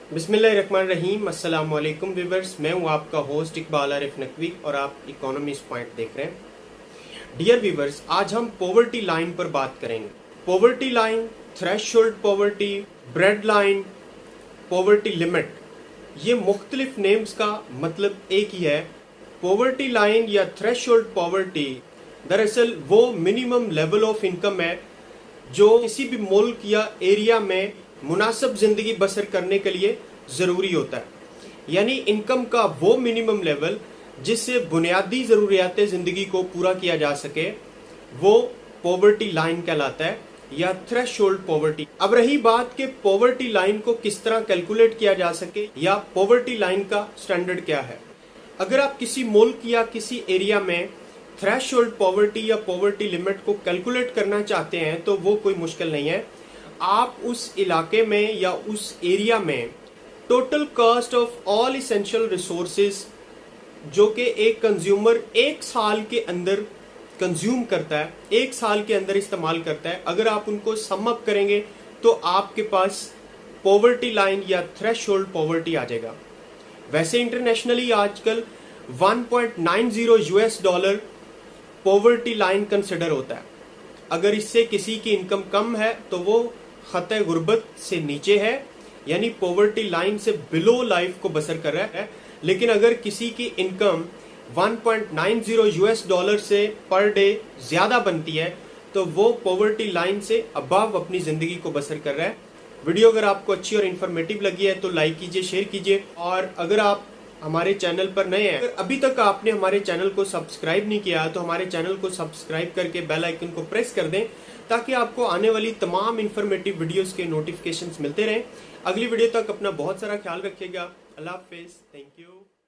बिस्मिल्लाहिर्रहमानिर्रहीम। अस्सलाम वालेकुम व्यूअर्स, मैं हूं आपका होस्ट इकबाल आरिफ नकवी और आप इकोनॉमिस्ट पॉइंट देख रहे हैं। डियर व्यूअर्स, आज हम पॉवर्टी लाइन पर बात करेंगे। Poverty line, threshold poverty, bread line, poverty limit, ये मुख्तलिफ नेम्स का मतलब एक ही है। पॉवर्टी लाइन या थ्रेशोल्ड पॉवर्टी दरअसल वो मिनिमम लेवल ऑफ इनकम है जो किसी भी मुल्क या एरिया में मुनासिब जिंदगी बसर करने के लिए ज़रूरी होता है। यानी इनकम का वो मिनिमम लेवल जिससे बुनियादी ज़रूरियात ज़िंदगी को पूरा किया जा सके, वो पॉवर्टी लाइन कहलाता है या थ्रेशोल्ड पॉवर्टी। अब रही बात कि पॉवर्टी लाइन को किस तरह कैलकुलेट किया जा सके या पॉवर्टी लाइन का स्टैंडर्ड क्या है। अगर आप किसी मुल्क या किसी एरिया में थ्रेशोल्ड पॉवर्टी या पॉवर्टी लिमिट को कैलकुलेट करना चाहते हैं तो वो कोई मुश्किल नहीं है। आप उस इलाके में या उस एरिया में total cost of all essential resources जो कि एक कंज्यूमर एक साल के अंदर कंज्यूम करता है, एक साल के अंदर इस्तेमाल करता है, अगर आप उनको सम अप करेंगे तो आपके पास पॉवर्टी लाइन या थ्रेशोल्ड पॉवर्टी आ जाएगा। वैसे इंटरनेशनली आजकल 1.90 US dollar poverty line consider होता है। अगर इससे किसी की इनकम कम है तो वो खतरे गुर्बत से नीचे है, यानी पॉवर्टी लाइन से बिलो लाइफ को बसर कर रहा है। लेकिन अगर किसी की इनकम 1.90 यूएस डॉलर से पर डे ज्यादा बनती है तो वो पॉवर्टी लाइन से अबव अपनी जिंदगी को बसर कर रहा है। वीडियो अगर आपको अच्छी और इन्फॉर्मेटिव लगी है तो लाइक कीजिए, शेयर कीजिए, और अगर आप हमारे चैनल पर नए हैं, अगर अभी तक आपने हमारे चैनल को सब्सक्राइब नहीं किया तो हमारे चैनल को सब्सक्राइब करके बेल आइकन को प्रेस कर दें ताकि आपको आने वाली तमाम इन्फॉर्मेटिव वीडियोस के नोटिफिकेशंस मिलते रहें। अगली वीडियो तक अपना बहुत सारा ख्याल रखिएगा। अल्लाह हाफिज, थैंक यू।